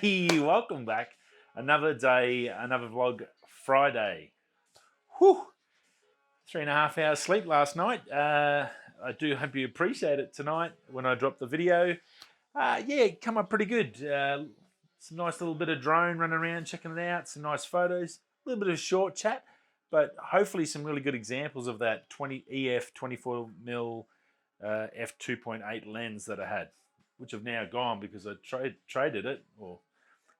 Hey, welcome back. Another day, another vlog Friday. Whew, 3.5 hours sleep last night. I do hope you appreciate it tonight when I drop the video. Yeah, come up pretty good. Some nice little bit of drone running around, checking it out, some nice photos, a little bit of short chat, but hopefully some really good examples of that 20 EF 24mm F2.8 lens that I had, which have now gone because I traded it or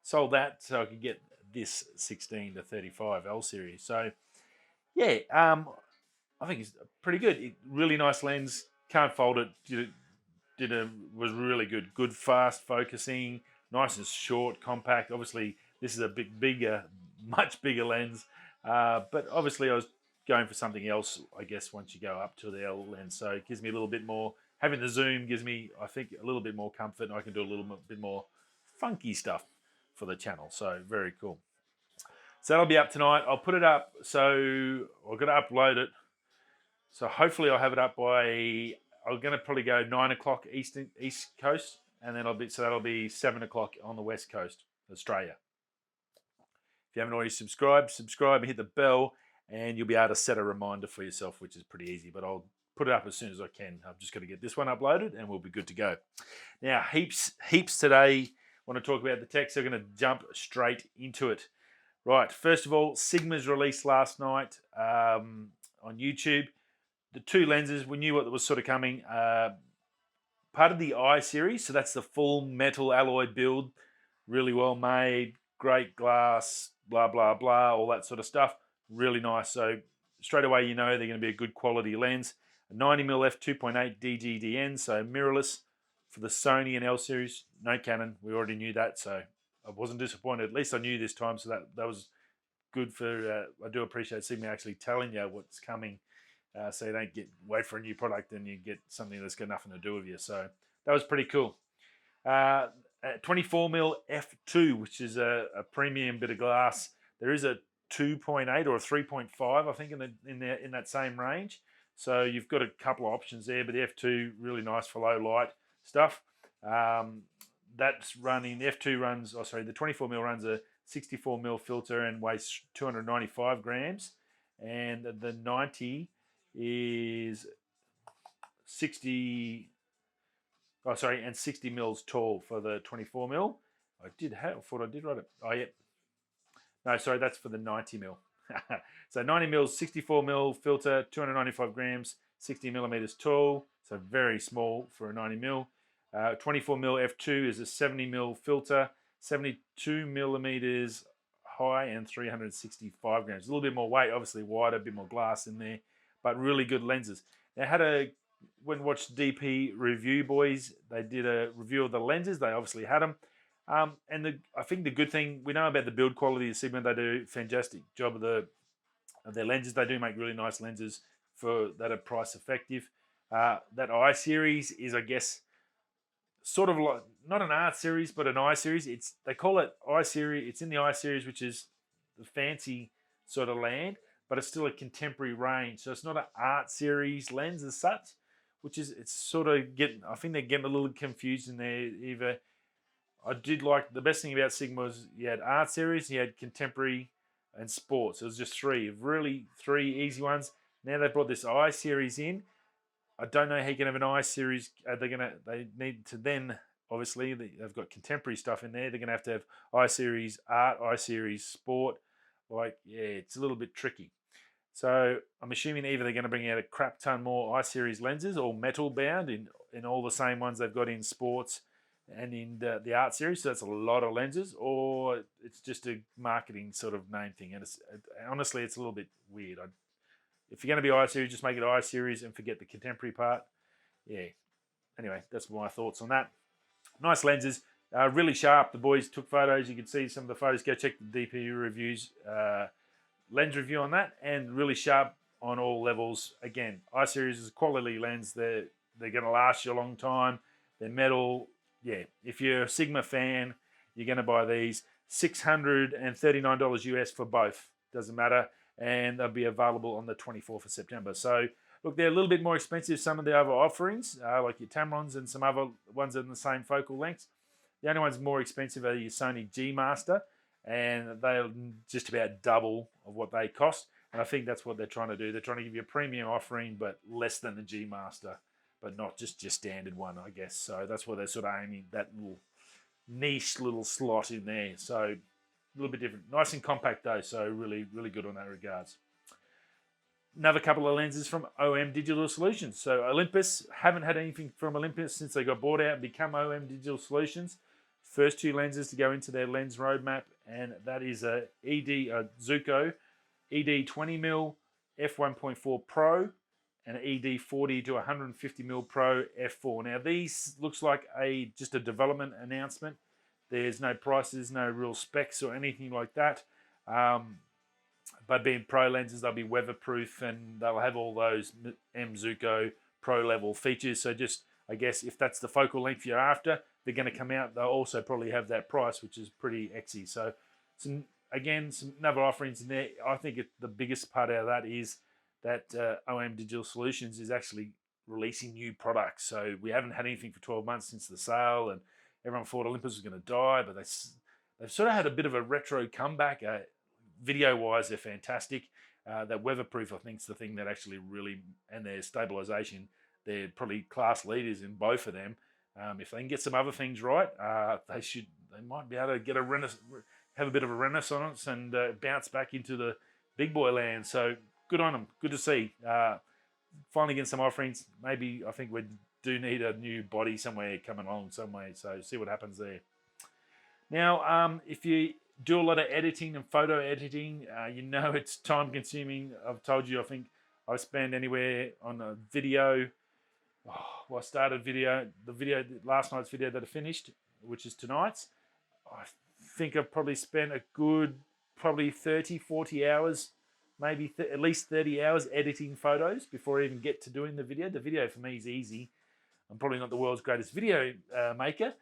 sold that so I could get this 16 to 35 L series. So yeah, I think it's pretty good. Really nice lens. Can't fold it. Was really good. Good fast focusing. Nice and short, compact. Obviously, this is a bigger, much bigger lens. But obviously, I was going for something else. I guess once you go up to the L lens, so it gives me a little bit more. Having the zoom gives me, I think, a little bit more comfort, and I can do a little bit more funky stuff for the channel. So very cool. So that'll be up tonight. I'll put it up. So I've got to upload it. So hopefully I'll have it up by. I'm going to probably go 9 o'clock East Coast, and then that'll be 7 o'clock on the West Coast, Australia. If you haven't already subscribed and hit the bell, and you'll be able to set a reminder for yourself, which is pretty easy. But I'll put it up as soon as I can. I've just got to get this one uploaded, and we'll be good to go. Now, heaps today. Want to talk about the tech, so we're going to jump straight into it. Right, first of all, Sigma's released last night on YouTube. The two lenses, we knew what was sort of coming. Part of the I series, so that's the full metal alloy build, really well made, great glass, blah, blah, blah, all that sort of stuff. Really nice. So straight away, you know they're going to be a good quality lens. A 90mm f2.8 DG DN, so mirrorless for the Sony and L series. No Canon, we already knew that, so I wasn't disappointed. At least I knew this time, so that was good for. I do appreciate Sigma actually telling you what's coming, so you don't wait for a new product and you get something that's got nothing to do with you. So that was pretty cool. 24mm f2, which is a premium bit of glass. There is a 2.8 or a 3.5, I think, in that same range. So you've got a couple of options there, but the f2 really nice for low light stuff. That's running. The f2 runs. Oh, sorry, the 24mm runs a 64mm filter and weighs 295 grams, and the 90 is 60. Oh, sorry, and 60 mils tall for the 24mm. I thought I did write it. Oh, yeah. No, sorry, that's for the 90mm. So 90 mils, 64mm filter, 295 grams, 60 millimeters tall. So very small for a 90mm. 24mm f2 is a 70mm filter, 72 millimeters high and 365 grams. A little bit more weight, obviously wider, a bit more glass in there, but really good lenses. Now, went and watched DP Review Boys. They did a review of the lenses. They obviously had them. And I think the good thing, we know about the build quality of Sigma. They do a fantastic job of their lenses. They do make really nice lenses that are price effective. That I series is, I guess, sort of like not an art series, but an I series. They call it I series. It's in the I series, which is the fancy sort of land, but it's still a contemporary range. So it's not an art series lens as such, it's sort of I think they're getting a little confused in there. Either I did like the best thing about Sigma was you had art series, you had contemporary, and sports. It was just three easy ones. Now they've brought this I series in. I don't know how you can have an I series. They need to then, obviously, they've got contemporary stuff in there. They're going to have I series art, I series sport. It's a little bit tricky. So I'm assuming either they're going to bring out a crap ton more I series lenses or metal bound in all the same ones they've got in sports and in the art series. So that's a lot of lenses, or it's just a marketing sort of name thing. And honestly, it's a little bit weird. If you're going to be I series, just make it I series and forget the contemporary part. Yeah. Anyway, that's my thoughts on that. Nice lenses, really sharp. The boys took photos. You can see some of the photos. Go check the DP Reviews lens review on that, and really sharp on all levels. Again, I series is a quality lens. They're going to last you a long time. They're metal. Yeah. If you're a Sigma fan, you're going to buy these. $639 US for both. Doesn't matter. And they'll be available on the 24th of September. So, look, they're a little bit more expensive, some of the other offerings, like your Tamrons and some other ones in the same focal lengths. The only ones more expensive are your Sony G Master, and they're just about double of what they cost. And I think that's what they're trying to do. They're trying to give you a premium offering, but less than the G Master, but not just your standard one, I guess. So that's what they're sort of aiming, that little niche little slot in there. So a little bit different. Nice and compact though, so really, really good on that regards. Another couple of lenses from OM Digital Solutions. So Olympus, haven't had anything from Olympus since they got bought out and become OM Digital Solutions. First two lenses to go into their lens roadmap, and that is a Zuko ED 20mm f1.4 Pro and an ED 40 to 150mm Pro f4. Now these looks like just a development announcement. There's no prices, no real specs or anything like that. But being Pro lenses, they'll be weatherproof and they'll have all those M Zuko Pro level features. So just, I guess, if that's the focal length you're after, they're going to come out. They'll also probably have that price, which is pretty exy. So some other offerings in there. I think the biggest part out of that is that OM Digital Solutions is actually releasing new products. So we haven't had anything for 12 months since the sale, and everyone thought Olympus was going to die, but they've sort of had a bit of a retro comeback. Video-wise, they're fantastic. That weatherproof, I think, is the thing that actually really, and their stabilization, they're probably class leaders in both of them. If they can get some other things right, they might be able to get have a bit of a renaissance and bounce back into the big boy land. So good on them. Good to see. Finally getting some offerings. Maybe I think we do need a new body somewhere coming along some way. So see what happens there. Now, if you do a lot of editing and photo editing, you know it's time consuming. I've told you, I think I spend anywhere on a video. I started last night's video that I finished, which is tonight's. I think I've probably spent a good, 30, 40 hours, maybe at least 30 hours editing photos before I even get to doing the video. The video for me is easy. I'm probably not the world's greatest video maker,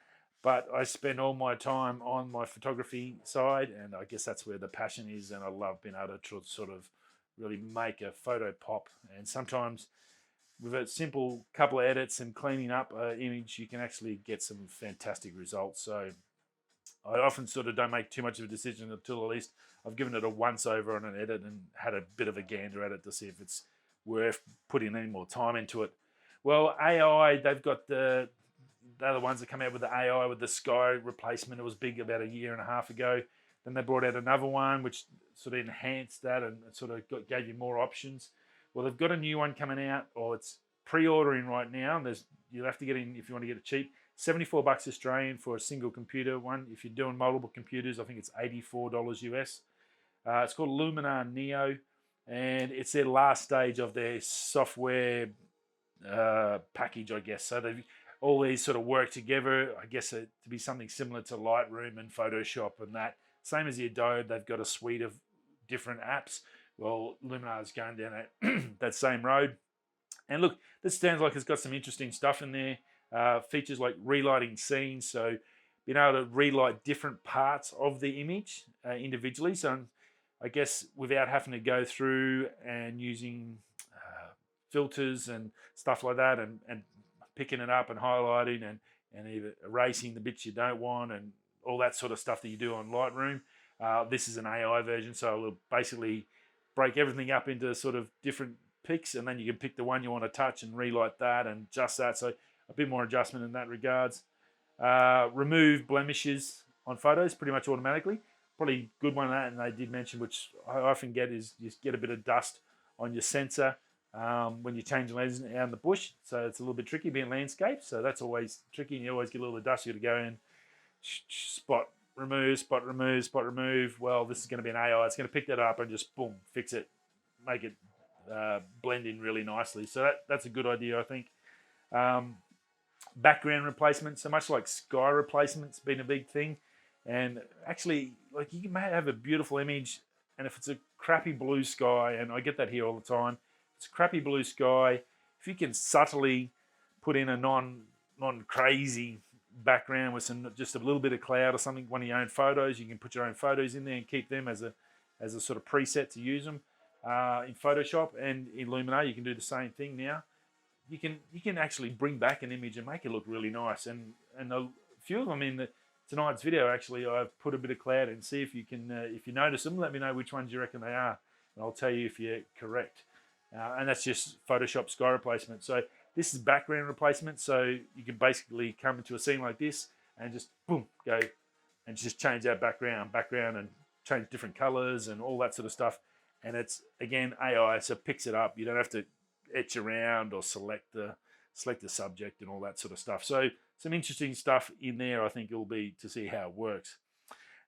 but I spend all my time on my photography side, and I guess that's where the passion is, and I love being able to sort of really make a photo pop. And sometimes with a simple couple of edits and cleaning up an image, you can actually get some fantastic results. So I often sort of don't make too much of a decision until at least I've given it a once over on an edit and had a bit of a gander at it to see if it's worth putting any more time into it. Well, AI, they've got they're the ones that come out with the AI with the Sky replacement. It was big about a year and a half ago. Then they brought out another one which sort of enhanced that and sort of gave you more options. Well, they've got a new one coming out, or it's pre-ordering right now. And you'll have to get in if you want to get it cheap. $74 Australian for a single computer one. If you're doing multiple computers, I think it's $84 US. It's called Luminar Neo, and it's their last stage of their software package, I guess. So all these sort of work together, I guess, to be something similar to Lightroom and Photoshop and that. Same as the Adobe, they've got a suite of different apps. Well, Luminar's going down that same road. And look, this sounds like it's got some interesting stuff in there. Features like relighting scenes, so being able to relight different parts of the image individually. So I guess without having to go through and using filters and stuff like that, and picking it up and highlighting and either erasing the bits you don't want and all that sort of stuff that you do on Lightroom. This is an AI version, so it'll basically break everything up into sort of different picks, and then you can pick the one you want to touch and relight that and adjust that. So a bit more adjustment in that regards. Remove blemishes on photos pretty much automatically. Probably good one of that, and they did mention, which I often get, is you get a bit of dust on your sensor when you change lenses out in the bush. So it's a little bit tricky being landscape. So that's always tricky, and you always get a little bit of dust. You got to go in, spot remove, spot remove, spot remove. Well, this is going to be an AI. It's going to pick that up and just boom, fix it, make it blend in really nicely. So that's a good idea, I think. Background replacement, so much like sky replacement's been a big thing. And actually, like, you may have a beautiful image, and if it's a crappy blue sky, and I get that here all the time, it's a crappy blue sky, if you can subtly put in a non-crazy background with just a little bit of cloud or something, one of your own photos, you can put your own photos in there and keep them as a sort of preset to use them in Photoshop. And in Luminar, you can do the same thing now. You can actually bring back an image and make it look really nice. And a few of them tonight's video, actually, I've put a bit of cloud in. See if you can, if you notice them, let me know which ones you reckon they are, and I'll tell you if you're correct. And that's just Photoshop sky replacement. So this is background replacement. So you can basically come into a scene like this and just boom, go and just change that background, and change different colors and all that sort of stuff. And it's, again, AI, so it picks it up. You don't have to etch around or select the subject and all that sort of stuff. So some interesting stuff in there. I think it'll be to see how it works.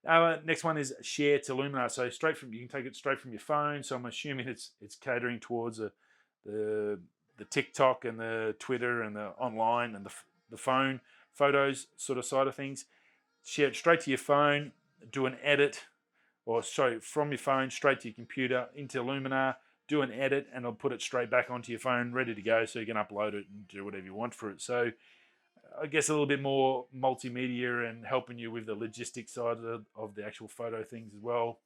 Next one is share to Luminar. So you can take it straight from your phone. So I'm assuming it's catering towards the TikTok and the Twitter and the online and the phone photos sort of side of things. Share it straight to your phone, do an edit, or sorry, from your phone straight to your computer into Luminar, do an edit, and it'll put it straight back onto your phone, ready to go, so you can upload it and do whatever you want for it. So I guess a little bit more multimedia and helping you with the logistics side of the actual photo things as well.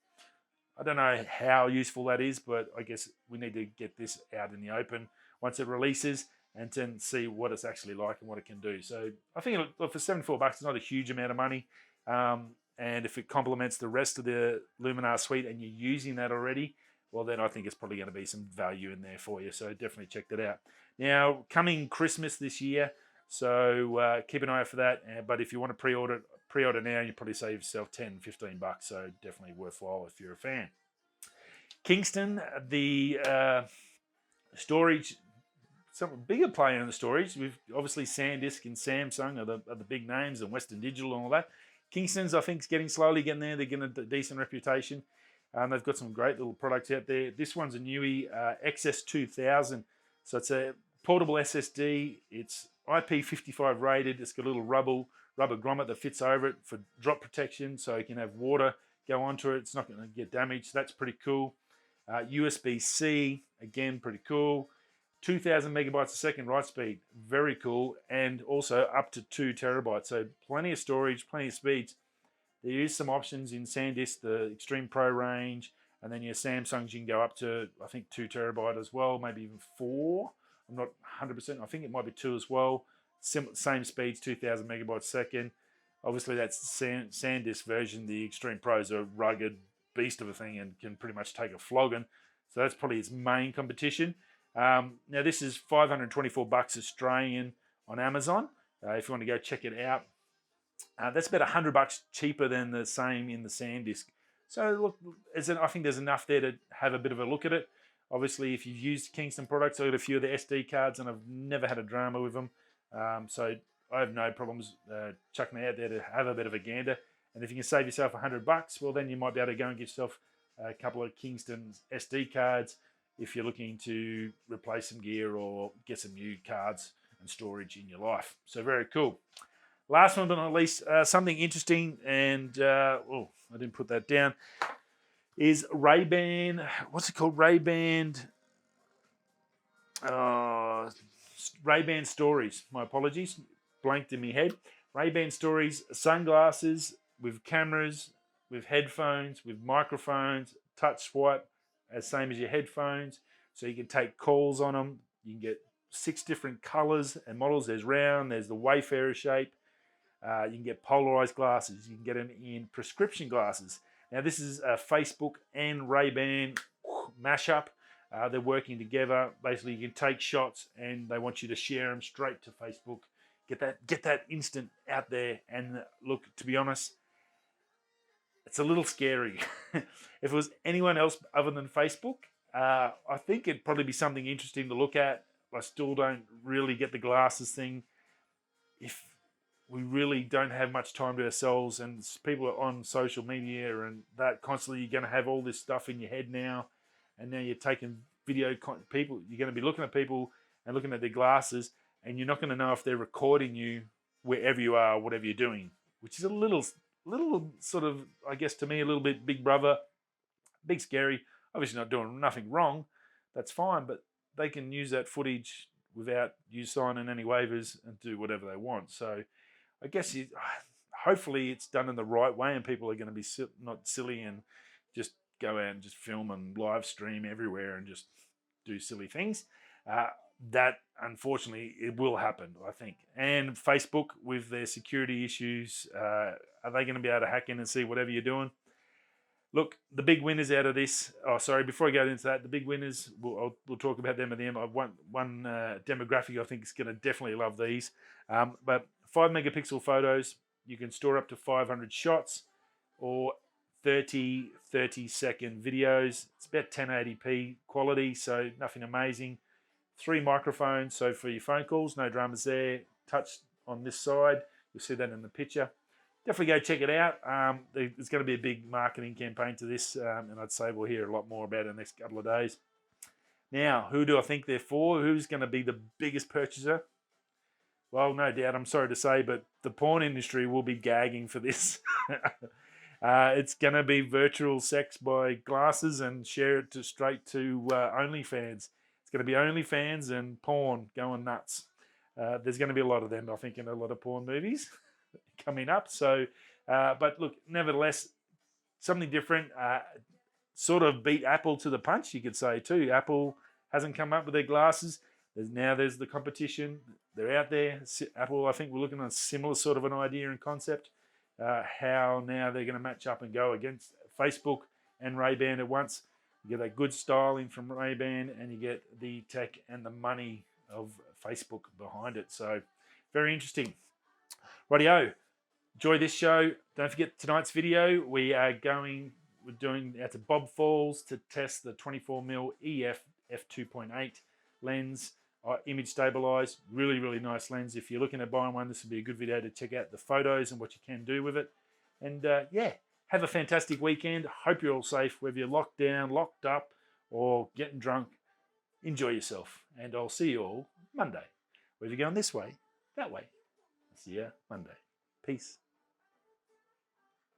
I don't know how useful that is, but I guess we need to get this out in the open once it releases and then see what it's actually like and what it can do. So I think for $74, it's not a huge amount of money. And if it complements the rest of the Luminar suite and you're using that already, well, then I think it's probably going to be some value in there for you. So definitely check that out. Now, coming Christmas this year, so keep an eye out for that. But if you want to pre-order now, you probably save yourself $10, $15. So definitely worthwhile if you're a fan. Kingston, the storage, some bigger player in the storage. We've obviously SanDisk and Samsung are the big names, and Western Digital and all that. Kingston's, I think, is slowly getting there. They're getting a decent reputation. They've got some great little products out there. This one's a newie, XS2000. So it's a portable SSD. It's IP55 rated. It's got a little rubber grommet that fits over it for drop protection, so you can have water go onto it. It's not going to get damaged. So that's pretty cool. USB-C, again, pretty cool. 2,000 megabytes a second write speed, very cool, and also up to 2 terabytes. So plenty of storage, plenty of speeds. There is some options in SanDisk, the Extreme Pro range, and then your Samsungs, you can go up to, I think, 2 terabyte as well, maybe even 4. I'm not 100%. I think it might be 2 as well. Same speeds, 2,000 megabytes a second. Obviously, that's the SanDisk version. The Extreme Pros are a rugged beast of a thing and can pretty much take a flogging. So that's probably its main competition. Now, this is $524 Australian on Amazon. If you want to go check it out. That's about $100 cheaper than the same in the SanDisk. So look, I think there's enough there to have a bit of a look at it. Obviously, if you've used Kingston products, I've got a few of the SD cards and I've never had a drama with them. So I have no problems chucking it out there to have a bit of a gander. And if you can save yourself $100, well, then you might be able to go and get yourself a couple of Kingston SD cards if you're looking to replace some gear or get some new cards and storage in your life. So very cool. Last one but not least, something interesting, and I didn't put that down, is Ray-Ban, what's it called? Ray-Ban Stories. My apologies, blanked in my head. Ray-Ban Stories, sunglasses with cameras, with headphones, with microphones, touch swipe, same as your headphones. So you can take calls on them. You can get 6 different colors and models. There's round, there's the Wayfarer shape. You can get polarized glasses. You can get them in prescription glasses. Now, this is a Facebook and Ray-Ban mashup. They're working together. Basically, you can take shots and they want you to share them straight to Facebook. Get that instant out there. And look, to be honest, it's a little scary. If it was anyone else other than Facebook, I think it'd probably be something interesting to look at. I still don't really get the glasses thing. If we really don't have much time to ourselves, and people are on social media and that constantly, you're going to have all this stuff in your head now, and now you're taking people, you're going to be looking at people and looking at their glasses, and you're not going to know if they're recording you wherever you are, whatever you're doing, which is a little sort of, I guess to me, a little bit Big Brother, big scary. Obviously not doing nothing wrong, that's fine, but they can use that footage without you signing any waivers and do whatever they want. So I guess hopefully it's done in the right way, and people are going to be not silly and just go out and just film and live stream everywhere and just do silly things. that unfortunately it will happen, I think. And Facebook with their security issues, are they going to be able to hack in and see whatever you're doing? Look, the big winners out of this. Oh, sorry. Before I go into that, the big winners. We'll talk about them at the end. One demographic I think is going to definitely love these. But 5 megapixel photos, you can store up to 500 shots, or 30-second videos. It's about 1080p quality, so nothing amazing. 3 microphones, so for your phone calls, no dramas there. Touch on this side, you'll see that in the picture. Definitely go check it out. There's going to be a big marketing campaign to this, and I'd say we'll hear a lot more about it in the next couple of days. Now, who do I think they're for? Who's going to be the biggest purchaser? Well, no doubt, I'm sorry to say, but the porn industry will be gagging for this. It's going to be virtual sex by glasses and share it straight to OnlyFans. It's going to be OnlyFans and porn going nuts. There's going to be a lot of them, I think, in a lot of porn movies coming up. So, but look, nevertheless, something different. Sort of beat Apple to the punch, you could say too. Apple hasn't come up with their glasses. There's the competition. They're out there. Apple, I think, we're looking at a similar sort of an idea and concept. How now they're going to match up and go against Facebook and Ray-Ban at once. You get that good styling from Ray-Ban, and you get the tech and the money of Facebook behind it. So, very interesting. Rightio. Enjoy this show. Don't forget tonight's video. We're doing out to Bob Falls to test the 24mm EF f2.8 lens. Image stabilized, really nice lens. If you're looking at buying one, this would be a good video to check out the photos and what you can do with it. And yeah, have a fantastic weekend. Hope you're all safe, whether you're locked down, locked up, or getting drunk. Enjoy yourself, and I'll see you all Monday. Whether you're going this way, that way. See you Monday. Peace.